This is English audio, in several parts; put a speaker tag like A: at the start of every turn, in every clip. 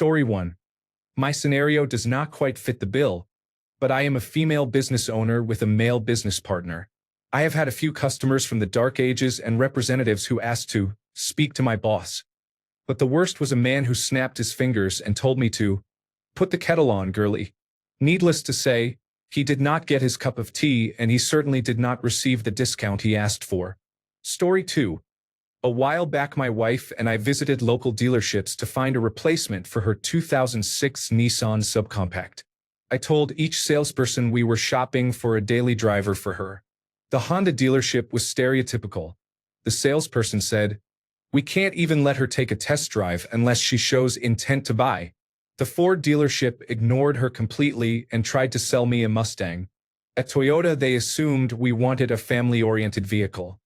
A: Story 1. My scenario does not quite fit the bill, but I am a female business owner with a male business partner. I have had a few customers from the dark ages and representatives who asked to speak to my boss. But the worst was a man who snapped his fingers and told me to put the kettle on, girlie. Needless to say, he did not get his cup of tea, and he certainly did not receive the discount he asked for. Story 2. A while back, my wife and I visited local dealerships to find a replacement for her 2006 Nissan Subcompact. I told each salesperson we were shopping for a daily driver for her. The Honda dealership was stereotypical. The salesperson said, "We can't even let her take a test drive unless she shows intent to buy." The Ford dealership ignored her completely and tried to sell me a Mustang. At Toyota, they assumed we wanted a family-oriented vehicle.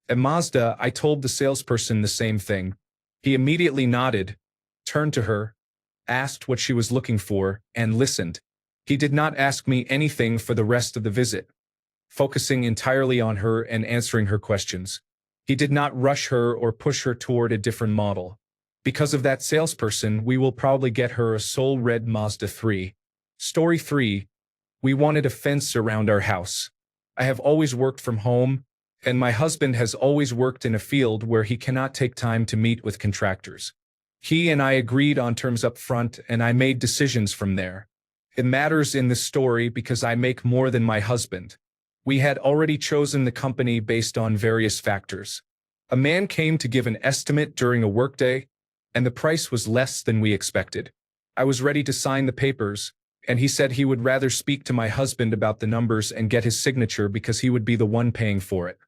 A: At Mazda, I told the salesperson the same thing. He immediately nodded, turned to her, asked what she was looking for, and listened. He did not ask me anything for the rest of the visit, focusing entirely on her and answering her questions. He did not rush her or push her toward a different model. Because of that salesperson, we will probably get her a Soul Red Mazda 3. Story 3. We wanted a fence around our house. I have always worked from home, and my husband has always worked in a field where he cannot take time to meet with contractors. He and I agreed on terms up front, and I made decisions from there. It matters in this story because I make more than my husband. We had already chosen the company based on various factors. A man came to give an estimate during a workday, and the price was less than we expected. I was ready to sign the papers, and he said he would rather speak to my husband about the numbers and get his signature because he would be the one paying for it.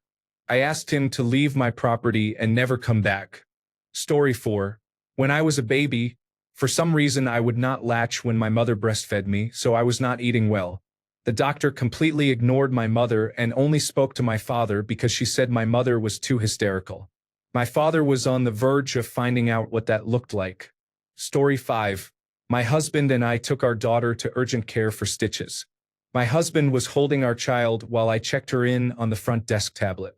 A: I asked him to leave my property and never come back. Story 4. When I was a baby, for some reason I would not latch when my mother breastfed me, so I was not eating well. The doctor completely ignored my mother and only spoke to my father because she said my mother was too hysterical. My father was on the verge of finding out what that looked like. Story 5. My husband and I took our daughter to urgent care for stitches. My husband was holding our child while I checked her in on the front desk tablet.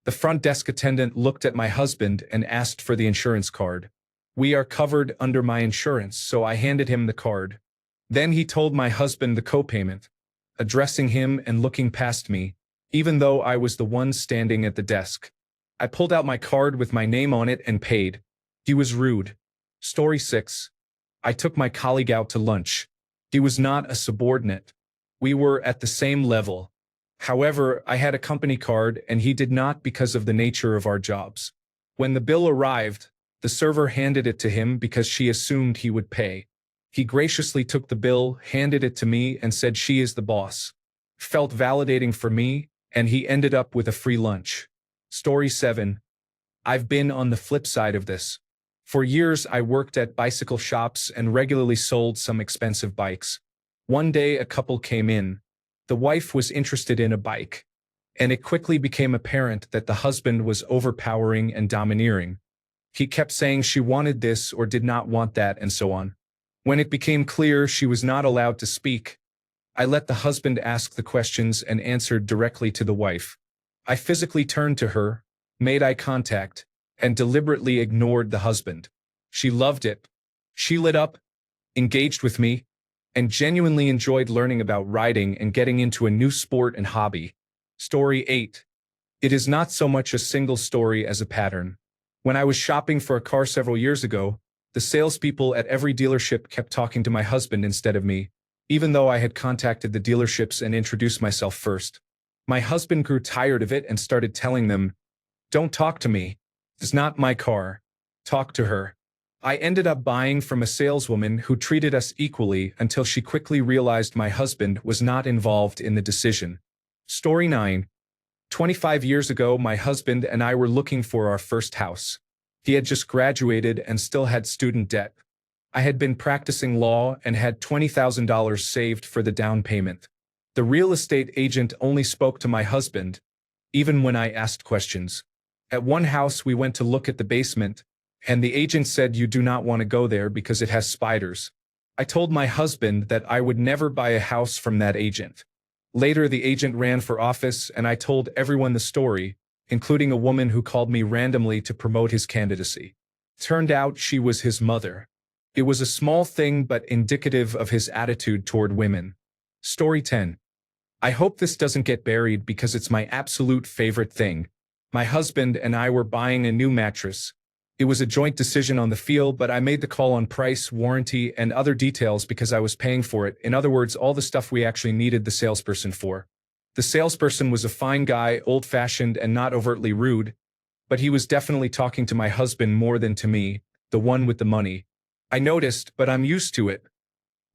A: The front desk attendant looked at my husband and asked for the insurance card. "We are covered under my insurance," so I handed him the card. Then he told my husband the copayment, addressing him and looking past me, even though I was the one standing at the desk. I pulled out my card with my name on it and paid. He was rude. Story 6. I took my colleague out to lunch. He was not a subordinate. We were at the same level. However, I had a company card and he did not because of the nature of our jobs. When the bill arrived, the server handed it to him because she assumed he would pay. He graciously took the bill, handed it to me, and said, "She is the boss." Felt validating for me, and he ended up with a free lunch. Story 7. I've been on the flip side of this. For years, I worked at bicycle shops and regularly sold some expensive bikes. One day, a couple came in. The wife was interested in a bike, and it quickly became apparent that the husband was overpowering and domineering. He kept saying she wanted this or did not want that, and so on. When it became clear she was not allowed to speak, I let the husband ask the questions and answered directly to the wife. I physically turned to her, made eye contact, and deliberately ignored the husband. She loved it. She lit up, engaged with me, and genuinely enjoyed learning about riding and getting into a new sport and hobby. Story 8. It is not so much a single story as a pattern. When I was shopping for a car several years ago, the salespeople at every dealership kept talking to my husband instead of me, even though I had contacted the dealerships and introduced myself first. My husband grew tired of it and started telling them, "Don't talk to me. It's not my car. Talk to her." I ended up buying from a saleswoman who treated us equally until she quickly realized my husband was not involved in the decision. Story 9. 25 years ago, my husband and I were looking for our first house. He had just graduated and still had student debt. I had been practicing law and had $20,000 saved for the down payment. The real estate agent only spoke to my husband, even when I asked questions. At one house, we went to look at the basement, and the agent said, "You do not want to go there because it has spiders." I told my husband that I would never buy a house from that agent. Later, the agent ran for office, and I told everyone the story, including a woman who called me randomly to promote his candidacy. Turned out she was his mother. It was a small thing but indicative of his attitude toward women. Story 10. I hope this doesn't get buried because it's my absolute favorite thing. My husband and I were buying a new mattress. It was a joint decision on the feel, but I made the call on price, warranty, and other details because I was paying for it. In other words, all the stuff we actually needed the salesperson for. The salesperson was a fine guy, old-fashioned and not overtly rude, but he was definitely talking to my husband more than to me, the one with the money. I noticed, but I'm used to it.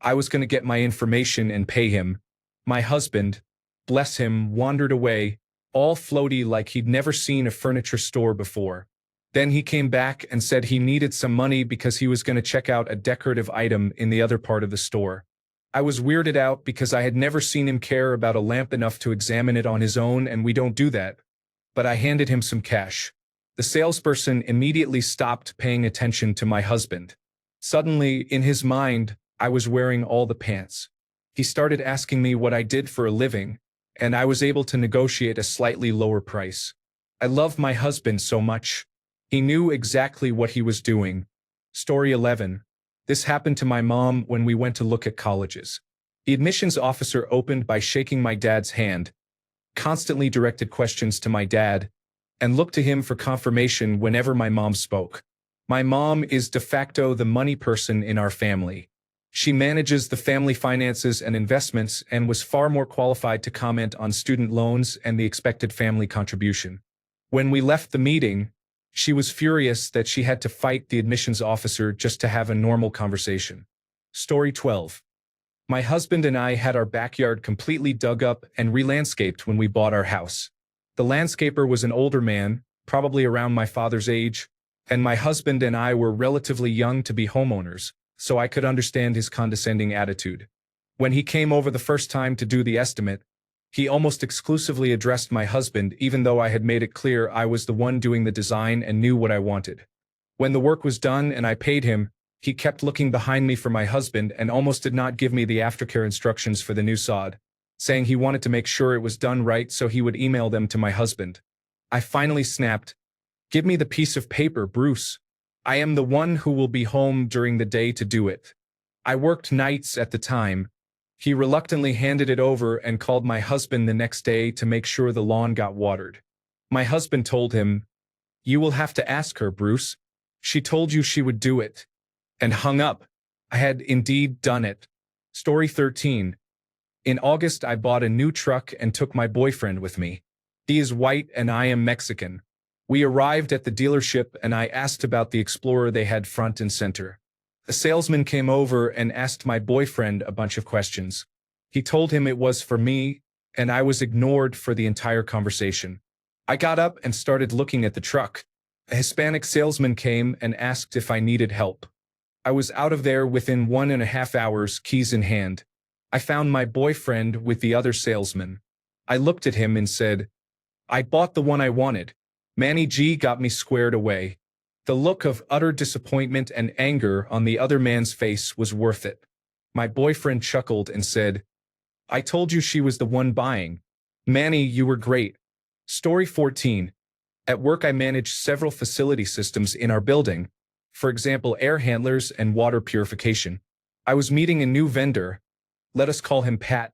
A: I was going to get my information and pay him. My husband, bless him, wandered away, all floaty like he'd never seen a furniture store before. Then he came back and said he needed some money because he was going to check out a decorative item in the other part of the store. I was weirded out because I had never seen him care about a lamp enough to examine it on his own, and we don't do that. But I handed him some cash. The salesperson immediately stopped paying attention to my husband. Suddenly, in his mind, I was wearing all the pants. He started asking me what I did for a living, and I was able to negotiate a slightly lower price. I love my husband so much. He knew exactly what he was doing. Story 11. This happened to my mom when we went to look at colleges. The admissions officer opened by shaking my dad's hand, constantly directed questions to my dad, and looked to him for confirmation whenever my mom spoke. My mom is de facto the money person in our family. She manages the family finances and investments and was far more qualified to comment on student loans and the expected family contribution. When we left the meeting, she was furious that she had to fight the admissions officer just to have a normal conversation. Story 12. My husband and I had our backyard completely dug up and re-landscaped when we bought our house. The landscaper was an older man, probably around my father's age, and my husband and I were relatively young to be homeowners, so I could understand his condescending attitude. When he came over the first time to do the estimate, he almost exclusively addressed my husband, even though I had made it clear I was the one doing the design and knew what I wanted. When the work was done and I paid him, he kept looking behind me for my husband and almost did not give me the aftercare instructions for the new sod, saying he wanted to make sure it was done right so he would email them to my husband. I finally snapped, "Give me the piece of paper, Bruce. I am the one who will be home during the day to do it." I worked nights at the time. He reluctantly handed it over and called my husband the next day to make sure the lawn got watered. My husband told him, "You will have to ask her, Bruce. She told you she would do it," and hung up. I had indeed done it. Story 13. In August, I bought a new truck and took my boyfriend with me. He is white and I am Mexican. We arrived at the dealership and I asked about the Explorer they had front and center. A salesman came over and asked my boyfriend a bunch of questions. He told him it was for me, and I was ignored for the entire conversation. I got up and started looking at the truck. A Hispanic salesman came and asked if I needed help. I was out of there within 1.5 hours, keys in hand. I found my boyfriend with the other salesman. I looked at him and said, "I bought the one I wanted. Manny G got me squared away." The look of utter disappointment and anger on the other man's face was worth it. My boyfriend chuckled and said, "I told you she was the one buying. Manny, you were great." Story 14. At work, I manage several facility systems in our building, for example, air handlers and water purification. I was meeting a new vendor, let us call him Pat,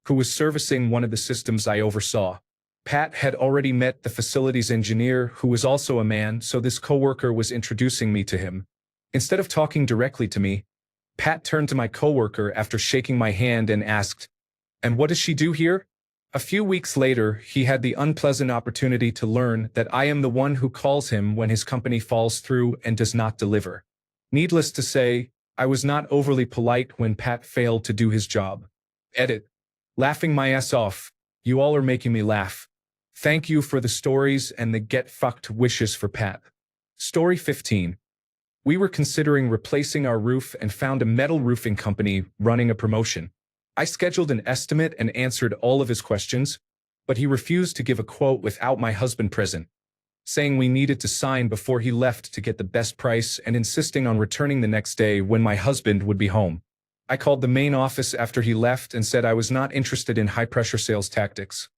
A: who was servicing one of the systems I oversaw. Pat had already met the facilities engineer, who was also a man, so this coworker was introducing me to him. Instead of talking directly to me, Pat turned to my coworker after shaking my hand and asked, "And what does she do here?" A few weeks later, he had the unpleasant opportunity to learn that I am the one who calls him when his company falls through and does not deliver. Needless to say, I was not overly polite when Pat failed to do his job. Edit. Laughing my ass off. You all are making me laugh. Thank you for the stories and the get-fucked wishes for Pat. Story 15. We were considering replacing our roof and found a metal roofing company running a promotion. I scheduled an estimate and answered all of his questions, but he refused to give a quote without my husband present, saying we needed to sign before he left to get the best price and insisting on returning the next day when my husband would be home. I called the main office after he left and said I was not interested in high-pressure sales tactics.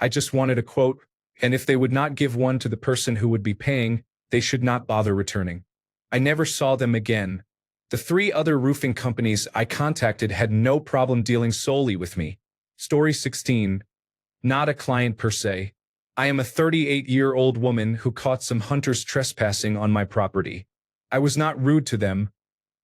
A: I just wanted a quote, and if they would not give one to the person who would be paying, they should not bother returning. I never saw them again. The 3 other roofing companies I contacted had no problem dealing solely with me. Story 16. Not a client per se. I am a 38-year-old woman who caught some hunters trespassing on my property. I was not rude to them.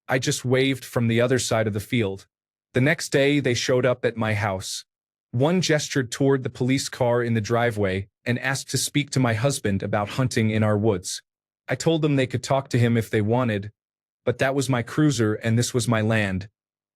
A: I just waved from the other side of the field. The next day, they showed up at my house. One gestured toward the police car in the driveway and asked to speak to my husband about hunting in our woods. I told them they could talk to him if they wanted, but that was my cruiser and this was my land,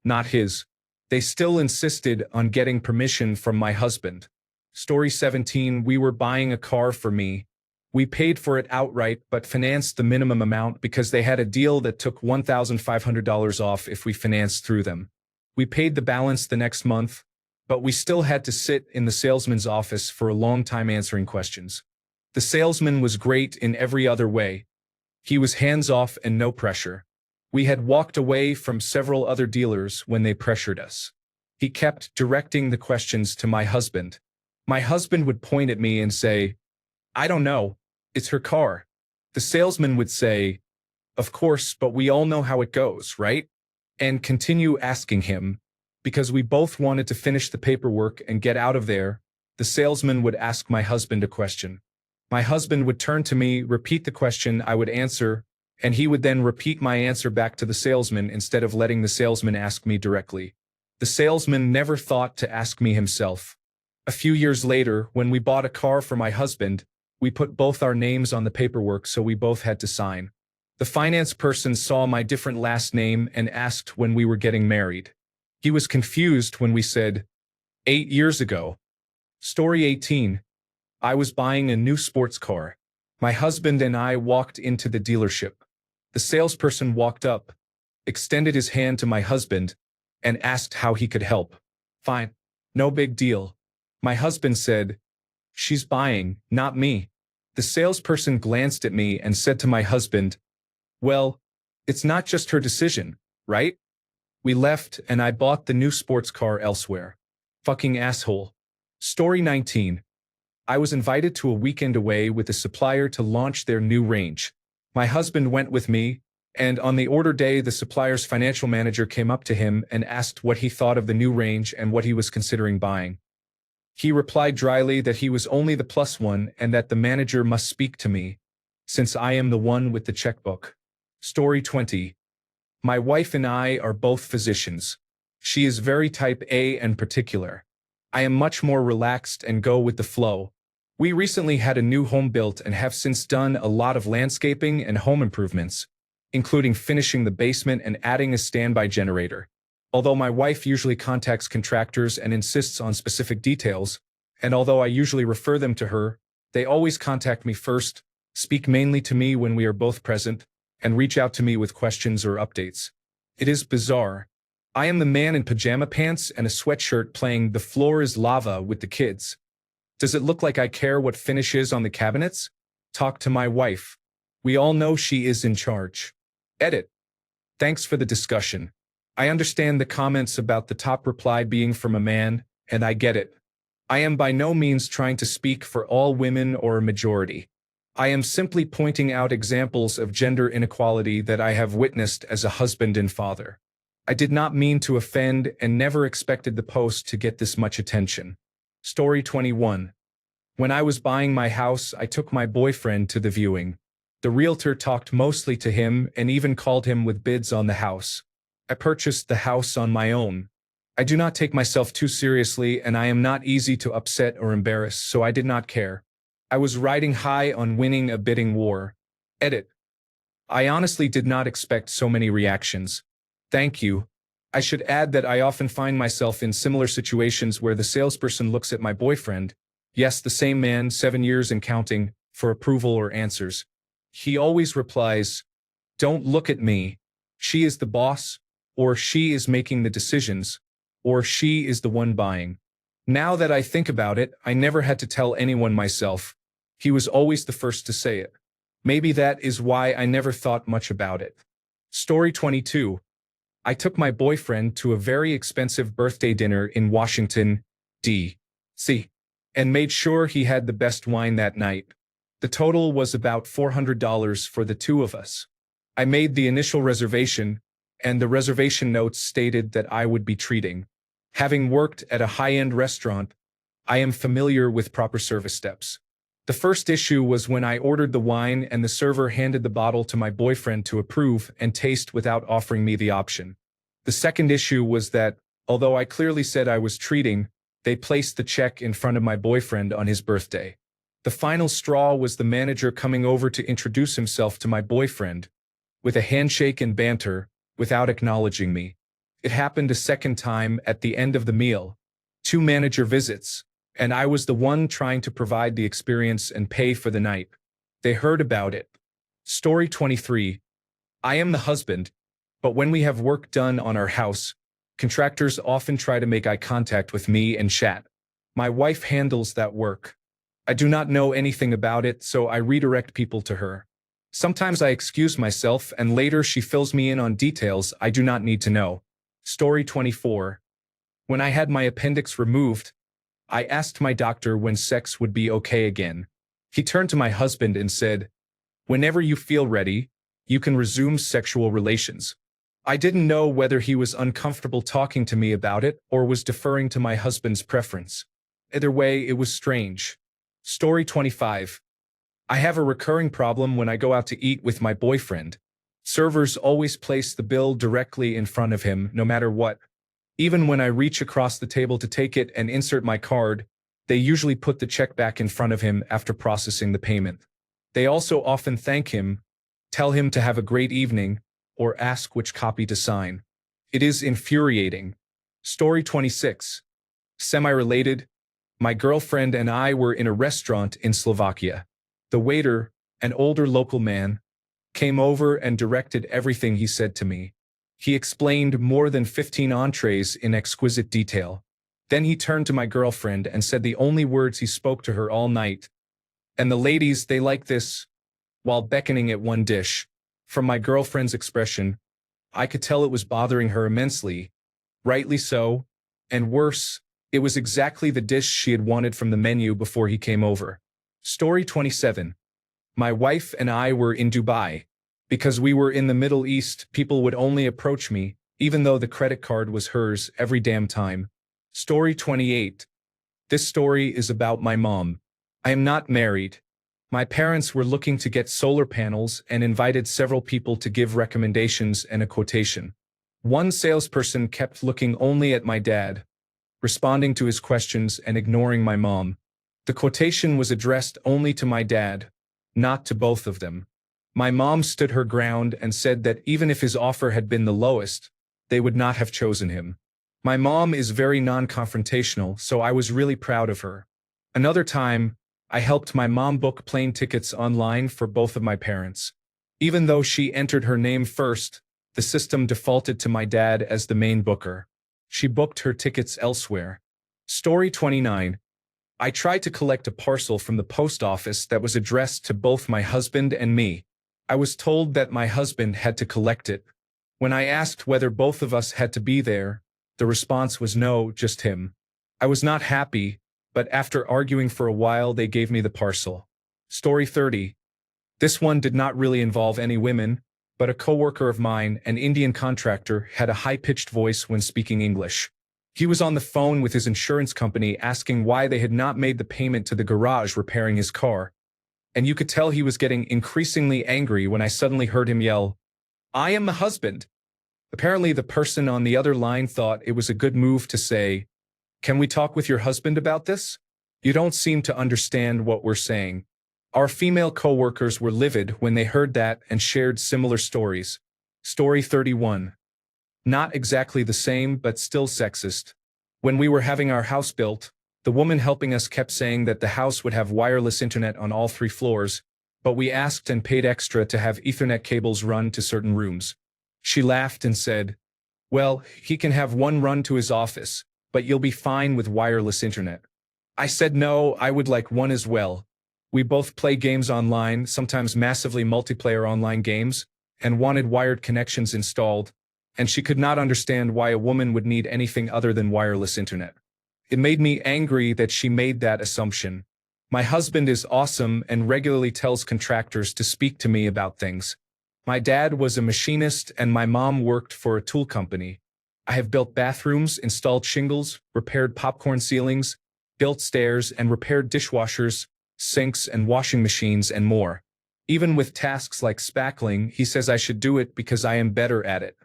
A: not his. They still insisted on getting permission from my husband. Story 17. We were buying a car for me. We paid for it outright but financed the minimum amount because they had a deal that took $1,500 off if we financed through them. We paid the balance the next month, but we still had to sit in the salesman's office for a long time answering questions. The salesman was great in every other way. He was hands-off and no pressure. We had walked away from several other dealers when they pressured us. He kept directing the questions to my husband. My husband would point at me and say, "I don't know. It's her car." The salesman would say, "Of course, but we all know how it goes, right?" And continue asking him. Because we both wanted to finish the paperwork and get out of there, the salesman would ask my husband a question. My husband would turn to me, repeat the question, I would answer, and he would then repeat my answer back to the salesman instead of letting the salesman ask me directly. The salesman never thought to ask me himself. A few years later, when we bought a car for my husband, we put both our names on the paperwork so we both had to sign. The finance person saw my different last name and asked when we were getting married. He was confused when we said, 8 years ago. Story 18. I was buying a new sports car. My husband and I walked into the dealership. The salesperson walked up, extended his hand to my husband, and asked how he could help. Fine. No big deal. My husband said, "She's buying, not me." The salesperson glanced at me and said to my husband, "Well, it's not just her decision, right?" We left and I bought the new sports car elsewhere. Fucking asshole. Story 19. I was invited to a weekend away with a supplier to launch their new range. My husband went with me, and on the order day the supplier's financial manager came up to him and asked what he thought of the new range and what he was considering buying. He replied dryly that he was only the plus one and that the manager must speak to me, since I am the one with the checkbook. Story 20. My wife and I are both physicians. She is very type A and particular. I am much more relaxed and go with the flow. We recently had a new home built and have since done a lot of landscaping and home improvements, including finishing the basement and adding a standby generator. Although my wife usually contacts contractors and insists on specific details, and although I usually refer them to her, they always contact me first, speak mainly to me when we are both present, and reach out to me with questions or updates. It is bizarre. I am the man in pajama pants and a sweatshirt playing "The Floor is Lava" with the kids. Does it look like I care what finish is on the cabinets? Talk to my wife. We all know she is in charge. Edit. Thanks for the discussion. I understand the comments about the top reply being from a man, and I get it. I am by no means trying to speak for all women or a majority. I am simply pointing out examples of gender inequality that I have witnessed as a husband and father. I did not mean to offend and never expected the post to get this much attention. Story 21. When I was buying my house, I took my boyfriend to the viewing. The realtor talked mostly to him and even called him with bids on the house. I purchased the house on my own. I do not take myself too seriously and I am not easy to upset or embarrass, so I did not care. I was riding high on winning a bidding war. Edit. I honestly did not expect so many reactions. Thank you. I should add that I often find myself in similar situations where the salesperson looks at my boyfriend, yes, the same man, 7 years and counting, for approval or answers. He always replies, "Don't look at me. She is the boss," or "She is making the decisions," or "She is the one buying." Now that I think about it, I never had to tell anyone myself. He was always the first to say it. Maybe that is why I never thought much about it. Story 22. I took my boyfriend to a very expensive birthday dinner in Washington, D.C., and made sure he had the best wine that night. The total was about $400 for the two of us. I made the initial reservation, and the reservation notes stated that I would be treating. Having worked at a high-end restaurant, I am familiar with proper service steps. The first issue was when I ordered the wine and the server handed the bottle to my boyfriend to approve and taste without offering me the option. The second issue was that, although I clearly said I was treating, they placed the check in front of my boyfriend on his birthday. The final straw was the manager coming over to introduce himself to my boyfriend, with a handshake and banter, without acknowledging me. It happened a second time at the end of the meal. 2 manager visits, and I was the one trying to provide the experience and pay for the night. They heard about it. Story 23. I am the husband, but when we have work done on our house, contractors often try to make eye contact with me and chat. My wife handles that work. I do not know anything about it, so I redirect people to her. Sometimes I excuse myself, and later she fills me in on details I do not need to know. Story 24. When I had my appendix removed, I asked my doctor when sex would be okay again. He turned to my husband and said, "Whenever you feel ready, you can resume sexual relations." I didn't know whether he was uncomfortable talking to me about it or was deferring to my husband's preference. Either way, it was strange. Story 25. I have a recurring problem when I go out to eat with my boyfriend. Servers always place the bill directly in front of him, no matter what. Even when I reach across the table to take it and insert my card, they usually put the check back in front of him after processing the payment. They also often thank him, tell him to have a great evening, or ask which copy to sign. It is infuriating. Story 26. Semi-related. My girlfriend and I were in a restaurant in Slovakia. The waiter, an older local man, came over and directed everything he said to me. He explained more than 15 entrees in exquisite detail. Then he turned to my girlfriend and said the only words he spoke to her all night. "And the ladies, they like this," while beckoning at one dish. From my girlfriend's expression, I could tell it was bothering her immensely. Rightly so. And worse, it was exactly the dish she had wanted from the menu before he came over. Story 27. My wife and I were in Dubai. Because we were in the Middle East, people would only approach me, even though the credit card was hers every damn time. Story 28. This story is about my mom. I am not married. My parents were looking to get solar panels and invited several people to give recommendations and a quotation. One salesperson kept looking only at my dad, responding to his questions and ignoring my mom. The quotation was addressed only to my dad, not to both of them. My mom stood her ground and said that even if his offer had been the lowest, they would not have chosen him. My mom is very non-confrontational, so I was really proud of her. Another time, I helped my mom book plane tickets online for both of my parents. Even though she entered her name first, the system defaulted to my dad as the main booker. She booked her tickets elsewhere. Story 29. I tried to collect a parcel from the post office that was addressed to both my husband and me. I was told that my husband had to collect it. When I asked whether both of us had to be there, the response was no, just him. I was not happy, but after arguing for a while they gave me the parcel. Story 30. This one did not really involve any women, but a coworker of mine, an Indian contractor, had a high-pitched voice when speaking English. He was on the phone with his insurance company asking why they had not made the payment to the garage repairing his car. And you could tell he was getting increasingly angry when I suddenly heard him yell, "I am the husband." Apparently the person on the other line thought it was a good move to say, "Can we talk with your husband about this? You don't seem to understand what we're saying." Our female co-workers were livid when they heard that and shared similar stories. Story 31. Not exactly the same, but still sexist. When we were having our house built, the woman helping us kept saying that the house would have wireless internet on all 3 floors, but we asked and paid extra to have Ethernet cables run to certain rooms. She laughed and said, "Well, he can have one run to his office, but you'll be fine with wireless internet." I said no, I would like one as well. We both play games online, sometimes massively multiplayer online games, and wanted wired connections installed, and she could not understand why a woman would need anything other than wireless internet. It made me angry that she made that assumption. My husband is awesome and regularly tells contractors to speak to me about things. My dad was a machinist and my mom worked for a tool company. I have built bathrooms, installed shingles, repaired popcorn ceilings, built stairs, and repaired dishwashers, sinks, and washing machines, and more. Even with tasks like spackling, he says I should do it because I am better at it.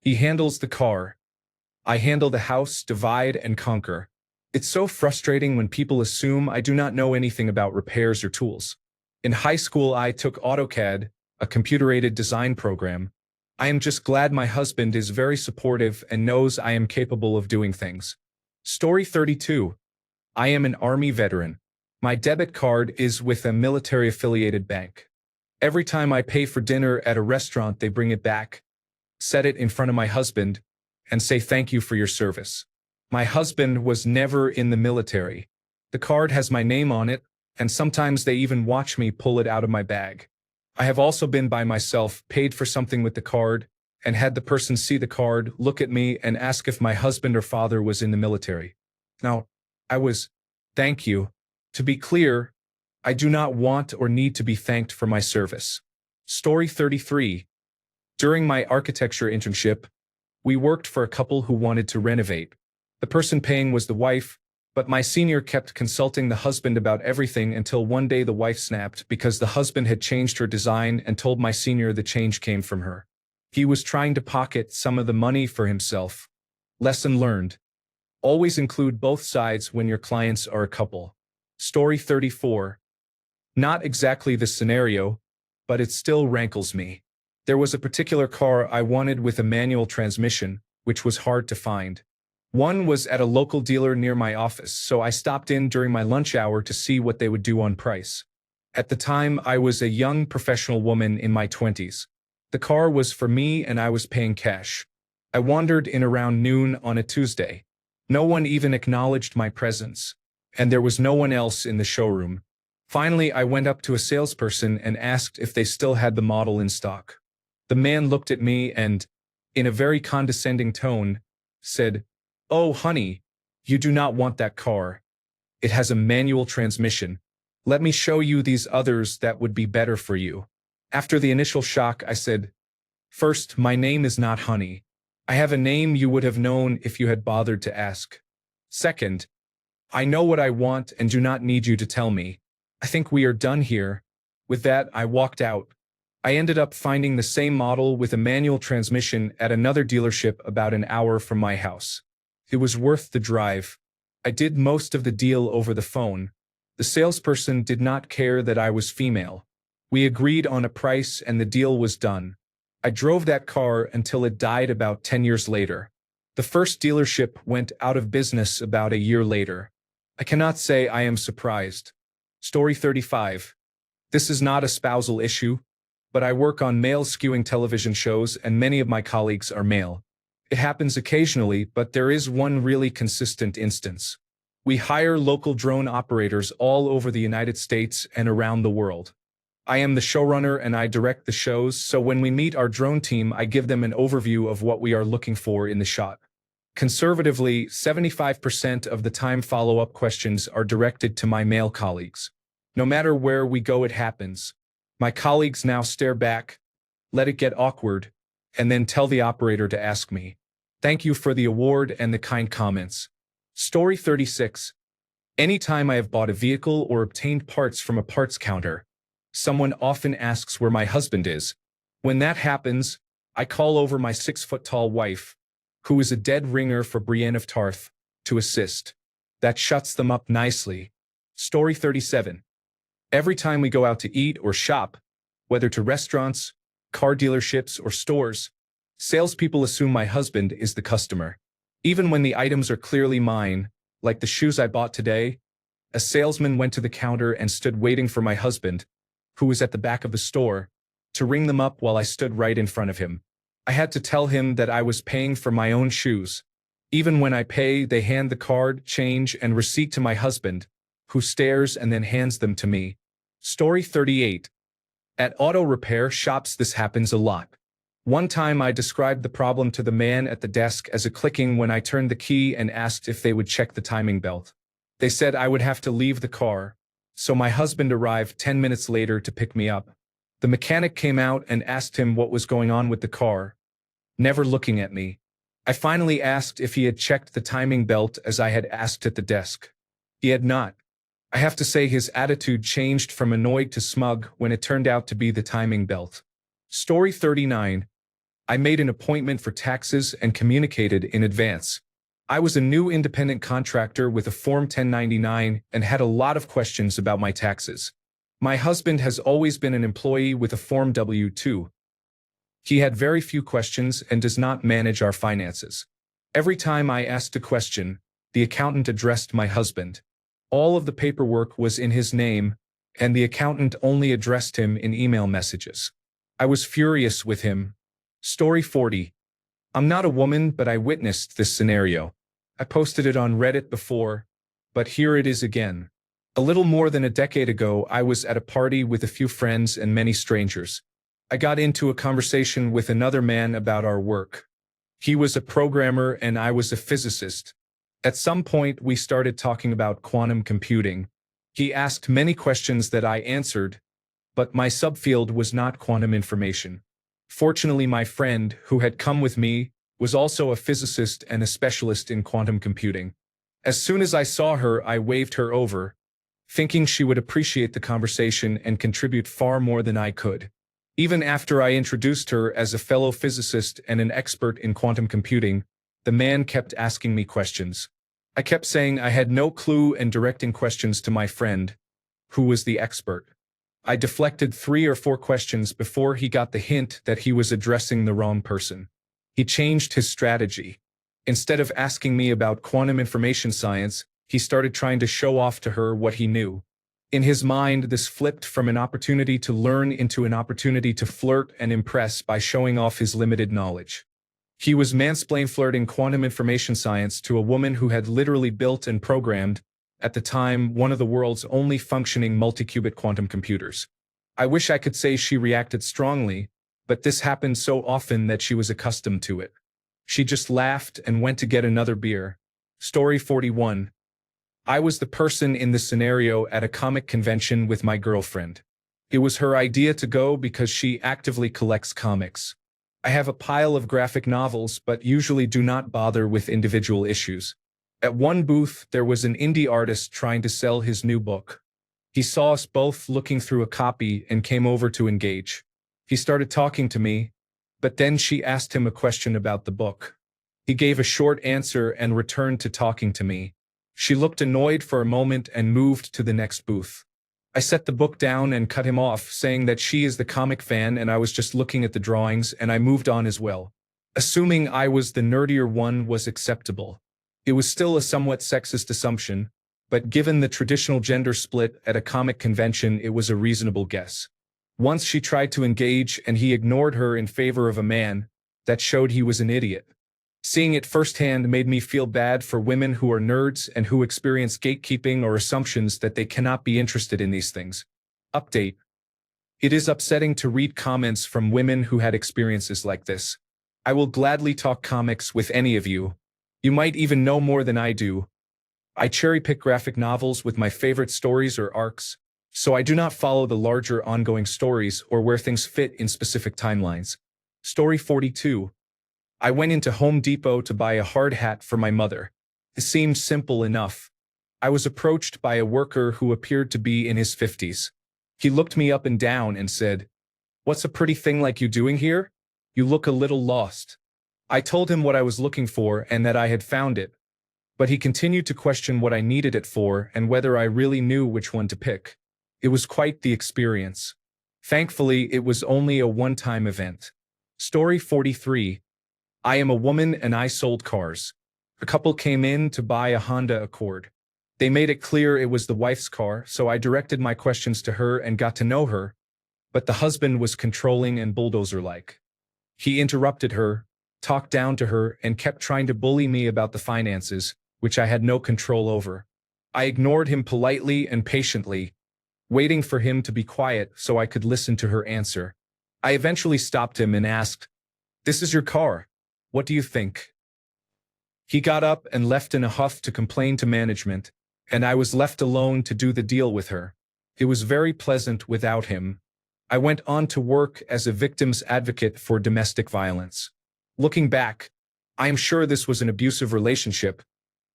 A: He handles the car. I handle the house, divide and conquer. It's so frustrating when people assume I do not know anything about repairs or tools. In high school, I took AutoCAD, a computer-aided design program. I am just glad my husband is very supportive and knows I am capable of doing things. Story 32. I am an Army veteran. My debit card is with a military-affiliated bank. Every time I pay for dinner at a restaurant, they bring it back, set it in front of my husband, and say thank you for your service. My husband was never in the military. The card has my name on it, and sometimes they even watch me pull it out of my bag. I have also been by myself, paid for something with the card, and had the person see the card, look at me, and ask if my husband or father was in the military. Now, thank you. To be clear, I do not want or need to be thanked for my service. Story 33. During my architecture internship, we worked for a couple who wanted to renovate. The person paying was the wife, but my senior kept consulting the husband about everything until one day the wife snapped because the husband had changed her design and told my senior the change came from her. He was trying to pocket some of the money for himself. Lesson learned. Always include both sides when your clients are a couple. Story 34. Not exactly the scenario, but it still rankles me. There was a particular car I wanted with a manual transmission, which was hard to find. One was at a local dealer near my office, so I stopped in during my lunch hour to see what they would do on price. At the time, I was a young professional woman in my 20s. The car was for me and I was paying cash. I wandered in around noon on a Tuesday. No one even acknowledged my presence, and there was no one else in the showroom. Finally, I went up to a salesperson and asked if they still had the model in stock. The man looked at me and, in a very condescending tone, said, "Oh, honey, you do not want that car. It has a manual transmission. Let me show you these others that would be better for you." After the initial shock, I said, "First, my name is not Honey. I have a name you would have known if you had bothered to ask. Second, I know what I want and do not need you to tell me. I think we are done here." With that, I walked out. I ended up finding the same model with a manual transmission at another dealership about an hour from my house. It was worth the drive. I did most of the deal over the phone. The salesperson did not care that I was female. We agreed on a price and the deal was done. I drove that car until it died about 10 years later. The first dealership went out of business about a year later. I cannot say I am surprised. Story 35. This is not a spousal issue, but I work on male-skewing television shows and many of my colleagues are male. It happens occasionally, but there is one really consistent instance. We hire local drone operators all over the United States and around the world. I am the showrunner and I direct the shows, so when we meet our drone team, I give them an overview of what we are looking for in the shot. Conservatively, 75% of the time follow-up questions are directed to my male colleagues. No matter where we go, it happens. My colleagues now stare back, let it get awkward, and then tell the operator to ask me. Thank you for the award and the kind comments. Story 36. Anytime I have bought a vehicle or obtained parts from a parts counter, someone often asks where my husband is. When that happens, I call over my 6-foot-tall wife, who is a dead ringer for Brienne of Tarth, to assist. That shuts them up nicely. Story 37. Every time we go out to eat or shop, whether to restaurants, car dealerships, or stores, salespeople assume my husband is the customer. Even when the items are clearly mine, like the shoes I bought today, a salesman went to the counter and stood waiting for my husband, who was at the back of the store, to ring them up while I stood right in front of him. I had to tell him that I was paying for my own shoes. Even when I pay, they hand the card, change, and receipt to my husband, who stares and then hands them to me. Story 38. At auto repair shops, this happens a lot. One time I described the problem to the man at the desk as a clicking when I turned the key and asked if they would check the timing belt. They said I would have to leave the car, so my husband arrived 10 minutes later to pick me up. The mechanic came out and asked him what was going on with the car, never looking at me. I finally asked if he had checked the timing belt as I had asked at the desk. He had not. I have to say his attitude changed from annoyed to smug when it turned out to be the timing belt. Story 39. I made an appointment for taxes and communicated in advance. I was a new independent contractor with a Form 1099 and had a lot of questions about my taxes. My husband has always been an employee with a Form W-2. He had very few questions and does not manage our finances. Every time I asked a question, the accountant addressed my husband. All of the paperwork was in his name, and the accountant only addressed him in email messages. I was furious with him. Story 40. I'm not a woman, but I witnessed this scenario. I posted it on Reddit before, but here it is again. A little more than a decade ago, I was at a party with a few friends and many strangers. I got into a conversation with another man about our work. He was a programmer and I was a physicist. At some point, we started talking about quantum computing. He asked many questions that I answered, but my subfield was not quantum information. Fortunately, my friend, who had come with me, was also a physicist and a specialist in quantum computing. As soon as I saw her, I waved her over, thinking she would appreciate the conversation and contribute far more than I could. Even after I introduced her as a fellow physicist and an expert in quantum computing, the man kept asking me questions. I kept saying I had no clue and directing questions to my friend, who was the expert. I deflected 3 or 4 questions before he got the hint that he was addressing the wrong person. He changed his strategy. Instead of asking me about quantum information science, he started trying to show off to her what he knew. In his mind, this flipped from an opportunity to learn into an opportunity to flirt and impress by showing off his limited knowledge. He was mansplain-flirting quantum information science to a woman who had literally built and programmed, at the time, one of the world's only functioning multi-qubit quantum computers. I wish I could say she reacted strongly, but this happened so often that she was accustomed to it. She just laughed and went to get another beer. Story 41. I was the person in the scenario at a comic convention with my girlfriend. It was her idea to go because she actively collects comics. I have a pile of graphic novels but usually do not bother with individual issues. At one booth, there was an indie artist trying to sell his new book. He saw us both looking through a copy and came over to engage. He started talking to me, but then she asked him a question about the book. He gave a short answer and returned to talking to me. She looked annoyed for a moment and moved to the next booth. I set the book down and cut him off, saying that she is the comic fan and I was just looking at the drawings, and I moved on as well. Assuming I was the nerdier one was acceptable. It was still a somewhat sexist assumption, but given the traditional gender split at a comic convention, it was a reasonable guess. Once she tried to engage and he ignored her in favor of a man, that showed he was an idiot. Seeing it firsthand made me feel bad for women who are nerds and who experience gatekeeping or assumptions that they cannot be interested in these things. Update. It is upsetting to read comments from women who had experiences like this. I will gladly talk comics with any of you. You might even know more than I do. I cherry-pick graphic novels with my favorite stories or arcs, so I do not follow the larger ongoing stories or where things fit in specific timelines. Story 42. I went into Home Depot to buy a hard hat for my mother. It seemed simple enough. I was approached by a worker who appeared to be in his 50s. He looked me up and down and said, "What's a pretty thing like you doing here? You look a little lost." I told him what I was looking for and that I had found it, but he continued to question what I needed it for and whether I really knew which one to pick. It was quite the experience. Thankfully, it was only a one-time event. Story 43. I am a woman and I sold cars. A couple came in to buy a Honda Accord. They made it clear it was the wife's car, so I directed my questions to her and got to know her, but the husband was controlling and bulldozer-like. He interrupted her, talked down to her, and kept trying to bully me about the finances, which I had no control over. I ignored him politely and patiently, waiting for him to be quiet so I could listen to her answer. I eventually stopped him and asked, "This is your car. What do you think?" He got up and left in a huff to complain to management, and I was left alone to do the deal with her. It was very pleasant without him. I went on to work as a victim's advocate for domestic violence. Looking back, I am sure this was an abusive relationship,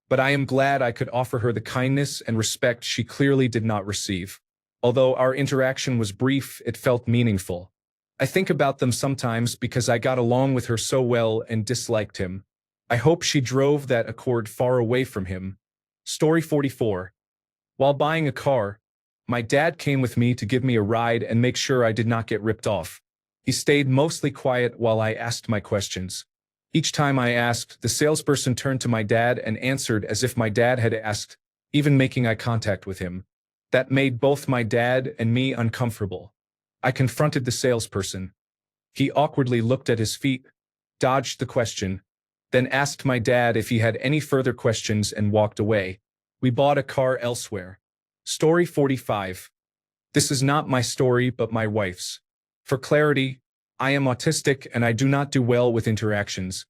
A: but I am glad I could offer her the kindness and respect she clearly did not receive. Although our interaction was brief, it felt meaningful. I think about them sometimes because I got along with her so well and disliked him. I hope she drove that Accord far away from him. Story 44. While buying a car, my dad came with me to give me a ride and make sure I did not get ripped off. He stayed mostly quiet while I asked my questions. Each time I asked, the salesperson turned to my dad and answered as if my dad had asked, even making eye contact with him. That made both my dad and me uncomfortable. I confronted the salesperson. He awkwardly looked at his feet, dodged the question, then asked my dad if he had any further questions and walked away. We bought a car elsewhere. Story 45. This is not my story but my wife's. For clarity, I am autistic and I do not do well with interactions,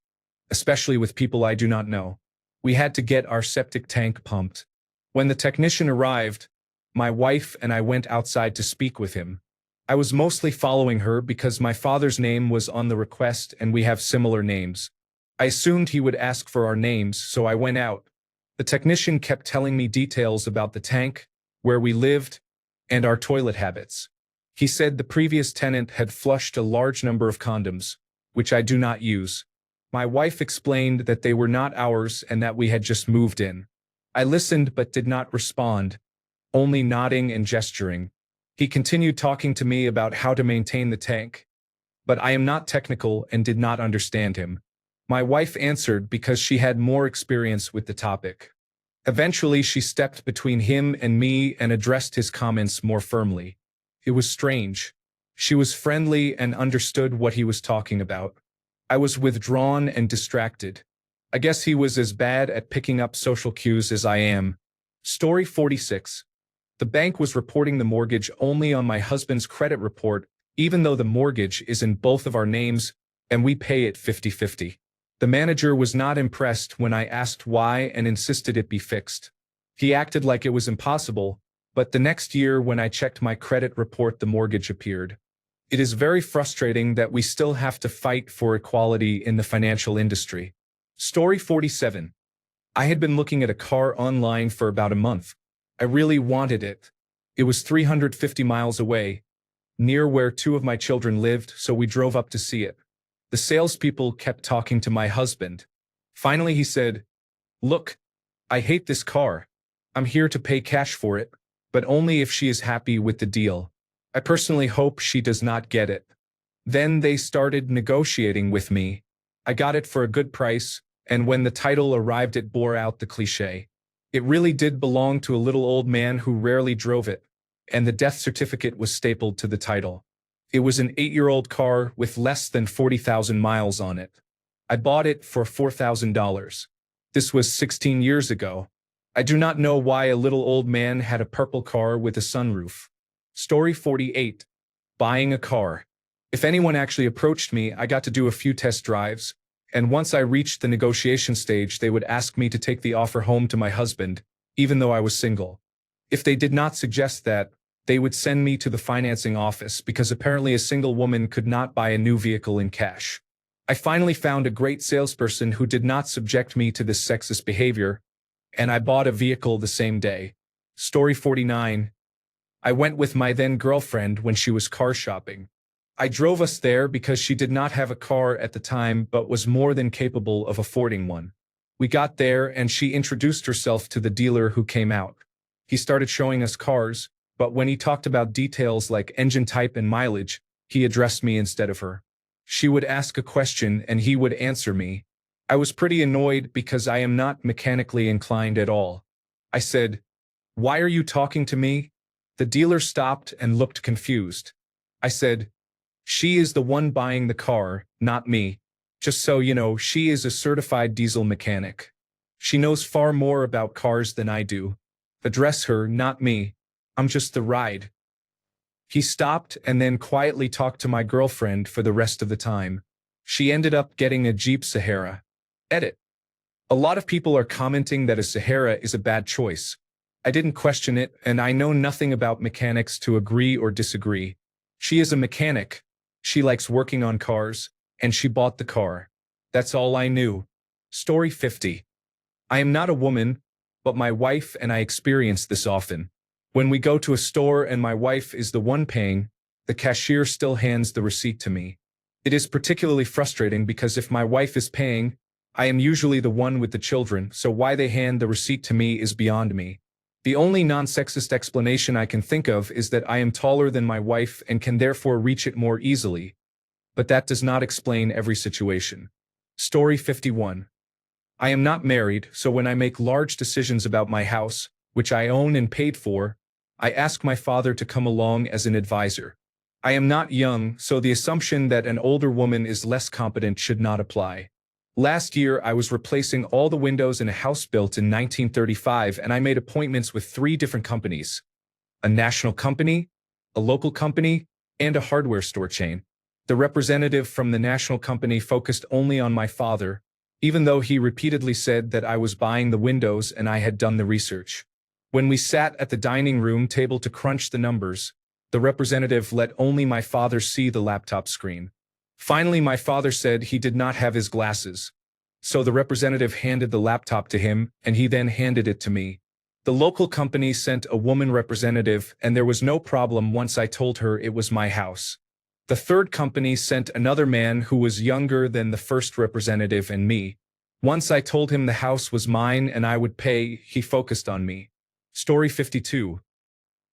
A: especially with people I do not know. We had to get our septic tank pumped. When the technician arrived, my wife and I went outside to speak with him. I was mostly following her because my father's name was on the request and we have similar names. I assumed he would ask for our names, so I went out. The technician kept telling me details about the tank, where we lived, and our toilet habits. He said the previous tenant had flushed a large number of condoms, which I do not use. My wife explained that they were not ours and that we had just moved in. I listened but did not respond, only nodding and gesturing. He continued talking to me about how to maintain the tank, but I am not technical and did not understand him. My wife answered because she had more experience with the topic. Eventually, she stepped between him and me and addressed his comments more firmly. It was strange. She was friendly and understood what he was talking about. I was withdrawn and distracted. I guess he was as bad at picking up social cues as I am. Story 46. The bank was reporting the mortgage only on my husband's credit report, even though the mortgage is in both of our names, and we pay it 50-50. The manager was not impressed when I asked why and insisted it be fixed. He acted like it was impossible, but the next year when I checked my credit report, the mortgage appeared. It is very frustrating that we still have to fight for equality in the financial industry. Story 47. I had been looking at a car online for about a month. I really wanted it. It was 350 miles away, near where two of my children lived, so we drove up to see it. The salespeople kept talking to my husband. Finally, he said, "Look, I hate this car. I'm here to pay cash for it, but only if she is happy with the deal. I personally hope she does not get it." Then they started negotiating with me. I got it for a good price, and when the title arrived, it bore out the cliché. It really did belong to a little old man who rarely drove it, and the death certificate was stapled to the title. It was an 8-year-old car with less than 40,000 miles on it. I bought it for $4,000. This was 16 years ago. I do not know why a little old man had a purple car with a sunroof. Story 48. Buying a car. If anyone actually approached me, I got to do a few test drives, and once I reached the negotiation stage, they would ask me to take the offer home to my husband, even though I was single. If they did not suggest that, they would send me to the financing office because apparently a single woman could not buy a new vehicle in cash. I finally found a great salesperson who did not subject me to this sexist behavior, and I bought a vehicle the same day. Story 49. I went with my then girlfriend when she was car shopping. I drove us there because she did not have a car at the time but was more than capable of affording one. We got there and she introduced herself to the dealer who came out. He started showing us cars, but when he talked about details like engine type and mileage, he addressed me instead of her. She would ask a question and he would answer me. I was pretty annoyed because I am not mechanically inclined at all. I said, "Why are you talking to me?" The dealer stopped and looked confused. I said, "She is the one buying the car, not me. Just so you know, she is a certified diesel mechanic. She knows far more about cars than I do. Address her, not me. I'm just the ride." He stopped and then quietly talked to my girlfriend for the rest of the time. She ended up getting a Jeep Sahara. Edit. A lot of people are commenting that a Sahara is a bad choice. I didn't question it, and I know nothing about mechanics to agree or disagree. She is a mechanic. She likes working on cars, and she bought the car. That's all I knew. Story 50. I am not a woman, but my wife and I experience this often. When we go to a store and my wife is the one paying, the cashier still hands the receipt to me. It is particularly frustrating because if my wife is paying, I am usually the one with the children, so why they hand the receipt to me is beyond me. The only non-sexist explanation I can think of is that I am taller than my wife and can therefore reach it more easily. But that does not explain every situation. Story 51. I am not married, so when I make large decisions about my house, which I own and paid for, I ask my father to come along as an advisor. I am not young, so the assumption that an older woman is less competent should not apply. Last year, I was replacing all the windows in a house built in 1935, and I made appointments with 3 different companies: a national company, a local company, and a hardware store chain. The representative from the national company focused only on my father, even though he repeatedly said that I was buying the windows and I had done the research. When we sat at the dining room table to crunch the numbers, the representative let only my father see the laptop screen. Finally, my father said he did not have his glasses. So the representative handed the laptop to him, and he then handed it to me. The local company sent a woman representative, and there was no problem once I told her it was my house. The third company sent another man who was younger than the first representative and me. Once I told him the house was mine and I would pay, he focused on me. Story 52.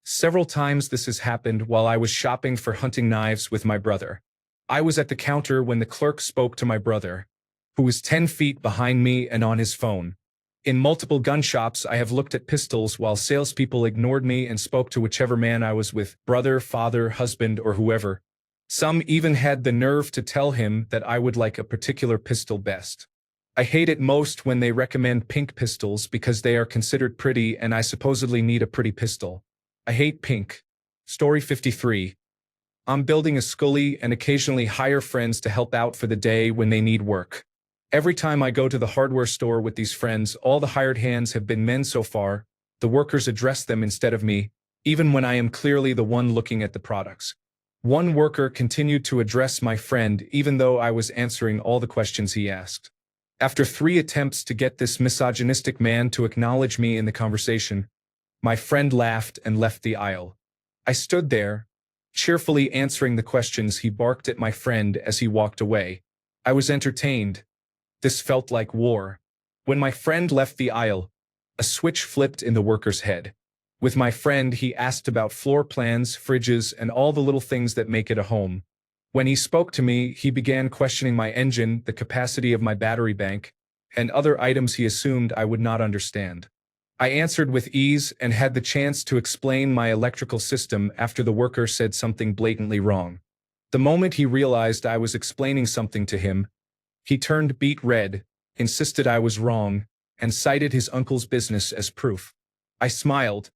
A: Several times this has happened while I was shopping for hunting knives with my brother. I was at the counter when the clerk spoke to my brother, who was 10 feet behind me and on his phone. In multiple gun shops, I have looked at pistols while salespeople ignored me and spoke to whichever man I was with, brother, father, husband, or whoever. Some even had the nerve to tell him that I would like a particular pistol best. I hate it most when they recommend pink pistols because they are considered pretty and I supposedly need a pretty pistol. I hate pink. Story 53. I'm building a schoolie and occasionally hire friends to help out for the day when they need work. Every time I go to the hardware store with these friends, all the hired hands have been men so far. The workers address them instead of me, even when I am clearly the one looking at the products. One worker continued to address my friend even though I was answering all the questions he asked. After 3 attempts to get this misogynistic man to acknowledge me in the conversation, my friend laughed and left the aisle. I stood there, cheerfully answering the questions. He barked at my friend as he walked away. I was entertained. This felt like war. When my friend left the aisle, a switch flipped in the worker's head. With my friend, he asked about floor plans, fridges, and all the little things that make it a home. When he spoke to me, he began questioning my engine, the capacity of my battery bank, and other items he assumed I would not understand. I answered with ease and had the chance to explain my electrical system after the worker said something blatantly wrong. The moment he realized I was explaining something to him, he turned beet red, insisted I was wrong, and cited his uncle's business as proof. I smiled,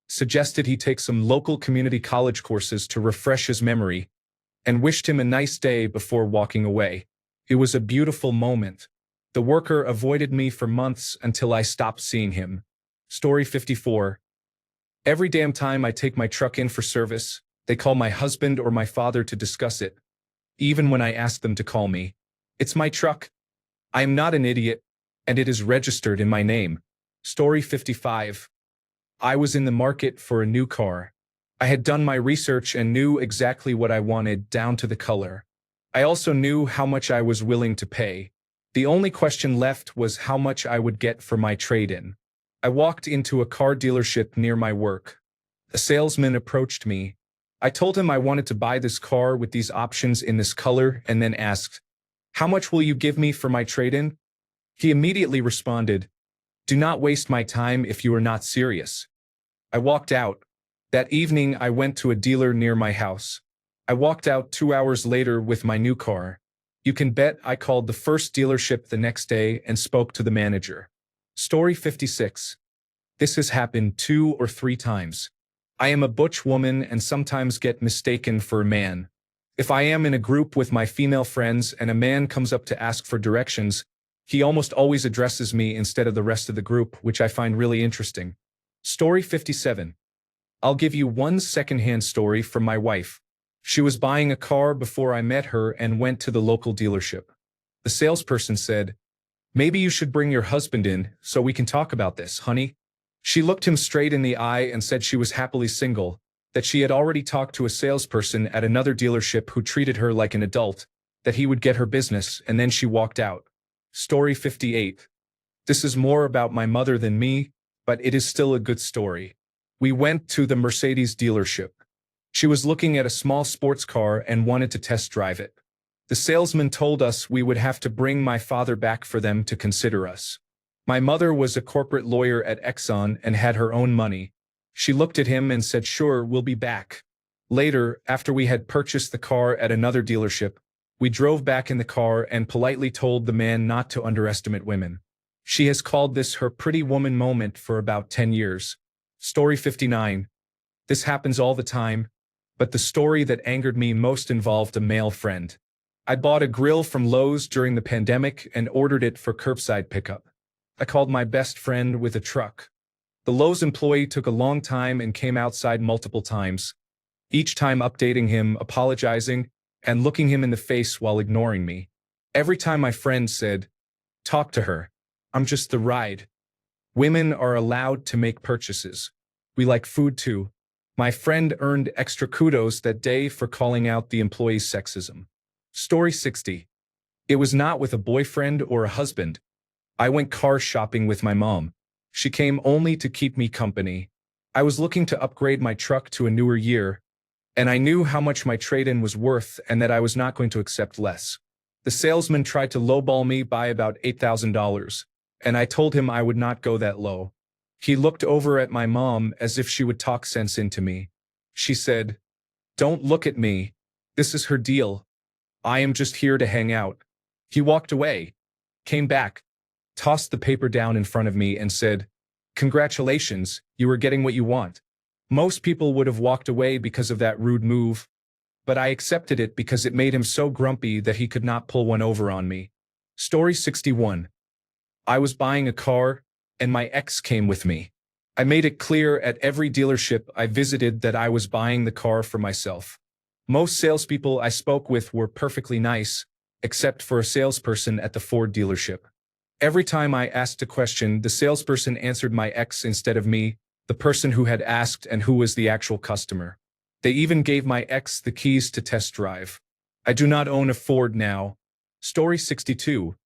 A: suggested he take some local community college courses to refresh his memory, and wished him a nice day before walking away. It was a beautiful moment. The worker avoided me for months until I stopped seeing him. Story 54. Every damn time I take my truck in for service, they call my husband or my father to discuss it. Even when I ask them to call me. It's my truck. I am not an idiot, and it is registered in my name. Story 55. I was in the market for a new car. I had done my research and knew exactly what I wanted down to the color. I also knew how much I was willing to pay. The only question left was how much I would get for my trade-in. I walked into a car dealership near my work. A salesman approached me. I told him I wanted to buy this car with these options in this color and then asked, "How much will you give me for my trade-in?" He immediately responded, "Do not waste my time if you are not serious." I walked out. That evening, I went to a dealer near my house. I walked out 2 hours later with my new car. You can bet I called the first dealership the next day and spoke to the manager. Story 56. This has happened 2 or 3 times. I am a butch woman and sometimes get mistaken for a man. If I am in a group with my female friends and a man comes up to ask for directions, he almost always addresses me instead of the rest of the group, which I find really interesting. Story 57. I'll give you one secondhand story from my wife. She was buying a car before I met her and went to the local dealership. The salesperson said, "Maybe you should bring your husband in so we can talk about this, honey." She looked him straight in the eye and said she was happily single, that she had already talked to a salesperson at another dealership who treated her like an adult, that he would get her business, and then she walked out. Story 58. This is more about my mother than me, but it is still a good story. We went to the Mercedes dealership. She was looking at a small sports car and wanted to test drive it. The salesman told us we would have to bring my father back for them to consider us. My mother was a corporate lawyer at Exxon and had her own money. She looked at him and said, "Sure, we'll be back." Later, after we had purchased the car at another dealership, we drove back in the car and politely told the man not to underestimate women. She has called this her pretty woman moment for about 10 years. Story 59. This happens all the time, but the story that angered me most involved a male friend. I bought a grill from Lowe's during the pandemic and ordered it for curbside pickup. I called my best friend with a truck. The Lowe's employee took a long time and came outside multiple times, each time updating him, apologizing, and looking him in the face while ignoring me. Every time my friend said, "Talk to her. I'm just the ride." Women are allowed to make purchases. We like food too. My friend earned extra kudos that day for calling out the employee's sexism. Story 60. It was not with a boyfriend or a husband. I went car shopping with my mom. She came only to keep me company. I was looking to upgrade my truck to a newer year, and I knew how much my trade-in was worth and that I was not going to accept less. The salesman tried to lowball me by about $8,000, and I told him I would not go that low. He looked over at my mom as if she would talk sense into me. She said, "Don't look at me. This is her deal. I am just here to hang out." He walked away, came back, tossed the paper down in front of me and said, "Congratulations, you are getting what you want." Most people would have walked away because of that rude move, but I accepted it because it made him so grumpy that he could not pull one over on me. Story 61. I was buying a car, and my ex came with me. I made it clear at every dealership I visited that I was buying the car for myself. Most salespeople I spoke with were perfectly nice, except for a salesperson at the Ford dealership. Every time I asked a question, the salesperson answered my ex instead of me, the person who had asked and who was the actual customer. They even gave my ex the keys to test drive. I do not own a Ford now. Story 62.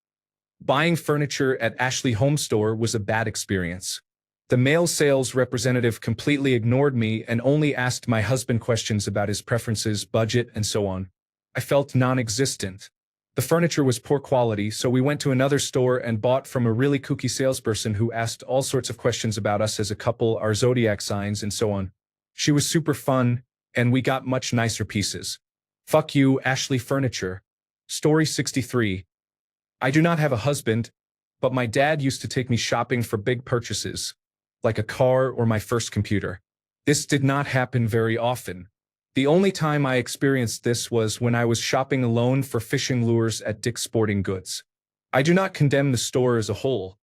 A: Buying furniture at Ashley Home Store was a bad experience. The male sales representative completely ignored me and only asked my husband questions about his preferences, budget, and so on. I felt non-existent. The furniture was poor quality, so we went to another store and bought from a really kooky salesperson who asked all sorts of questions about us as a couple, our zodiac signs, and so on. She was super fun, and we got much nicer pieces. Fuck you, Ashley Furniture. Story 63. I do not have a husband, but my dad used to take me shopping for big purchases, like a car or my first computer. This did not happen very often. The only time I experienced this was when I was shopping alone for fishing lures at Dick's Sporting Goods. I do not condemn the store as a whole.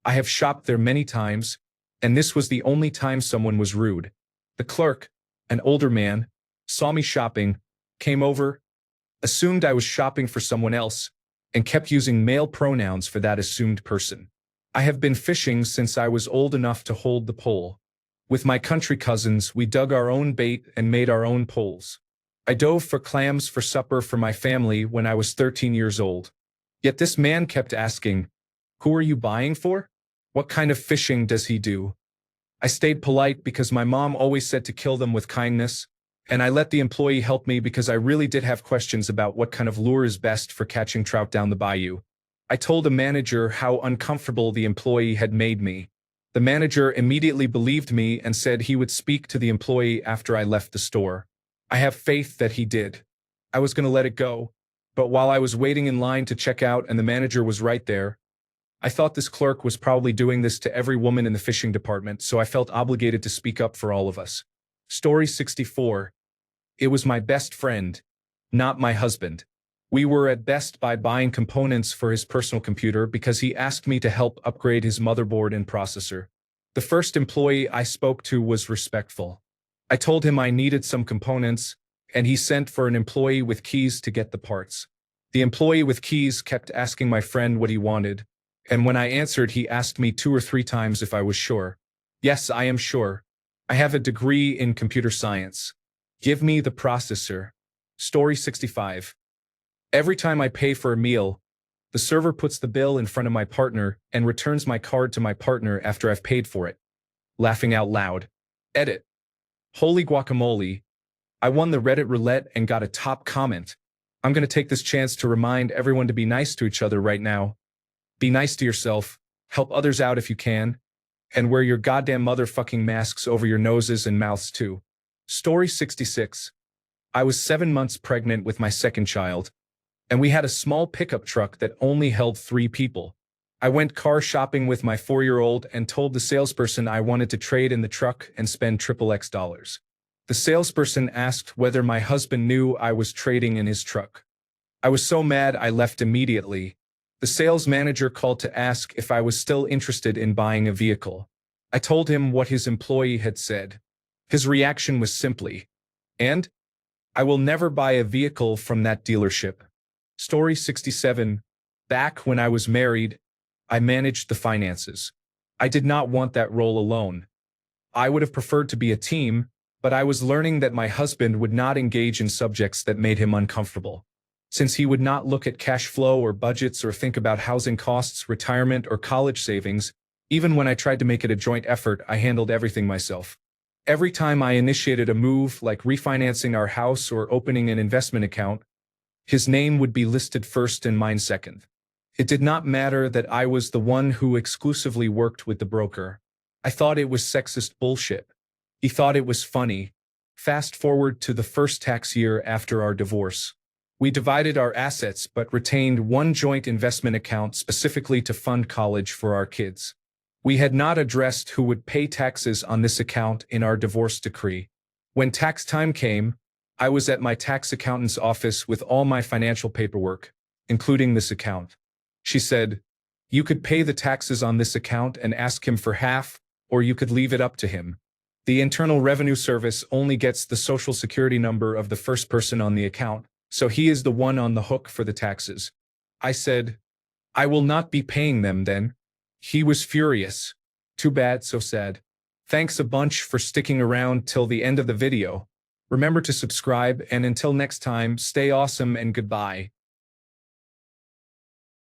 A: I have shopped there many times, and this was the only time someone was rude. The clerk, an older man, saw me shopping, came over, assumed I was shopping for someone else, and kept using male pronouns for that assumed person. I have been fishing since I was old enough to hold the pole. With my country cousins, we dug our own bait and made our own poles. I dove for clams for supper for my family when I was 13 years old. Yet this man kept asking, "Who are you buying for? What kind of fishing does he do?" I stayed polite because my mom always said to kill them with kindness, and I let the employee help me because I really did have questions about what kind of lure is best for catching trout down the bayou. I told the manager how uncomfortable the employee had made me. The manager immediately believed me and said he would speak to the employee after I left the store. I have faith that he did. I was going to let it go, but while I was waiting in line to check out and the manager was right there, I thought this clerk was probably doing this to every woman in the fishing department, so I felt obligated to speak up for all of us. Story 64. It was my best friend, not my husband. We were at Best Buy buying components for his personal computer because he asked me to help upgrade his motherboard and processor. The first employee I spoke to was respectful. I told him I needed some components, and he sent for an employee with keys to get the parts. The employee with keys kept asking my friend what he wanted, and when I answered, he asked me 2 or 3 times if I was sure. Yes, I am sure. I have a degree in computer science. Give me the processor. Story 65. Every time I pay for a meal, the server puts the bill in front of my partner and returns my card to my partner after I've paid for it. Laughing out loud. Edit. Holy guacamole. I won the Reddit roulette and got a top comment. I'm going to take this chance to remind everyone to be nice to each other right now. Be nice to yourself, help others out if you can, and wear your goddamn motherfucking masks over your noses and mouths too. Story 66. I was 7 months pregnant with my second child, and we had a small pickup truck that only held 3 people. I went car shopping with my 4-year-old and told the salesperson I wanted to trade in the truck and spend XXX dollars. The salesperson asked whether my husband knew I was trading in his truck. I was so mad I left immediately. The sales manager called to ask if I was still interested in buying a vehicle. I told him what his employee had said. His reaction was simply, "And? I will never buy a vehicle from that dealership." Story 67. Back when I was married, I managed the finances. I did not want that role alone. I would have preferred to be a team, but I was learning that my husband would not engage in subjects that made him uncomfortable. Since he would not look at cash flow or budgets or think about housing costs, retirement, or college savings, even when I tried to make it a joint effort, I handled everything myself. Every time I initiated a move, like refinancing our house or opening an investment account, his name would be listed first and mine second. It did not matter that I was the one who exclusively worked with the broker. I thought it was sexist bullshit. He thought it was funny. Fast forward to the first tax year after our divorce. We divided our assets but retained one joint investment account specifically to fund college for our kids. We had not addressed who would pay taxes on this account in our divorce decree. When tax time came, I was at my tax accountant's office with all my financial paperwork, including this account. She said, "You could pay the taxes on this account and ask him for half, or you could leave it up to him. The Internal Revenue Service only gets the Social Security number of the first person on the account, so he is the one on the hook for the taxes." I said, "I will not be paying them then." He was furious. Too bad, so sad. Thanks a bunch for sticking around till the end of the video. Remember to subscribe, and until next time, stay awesome and goodbye.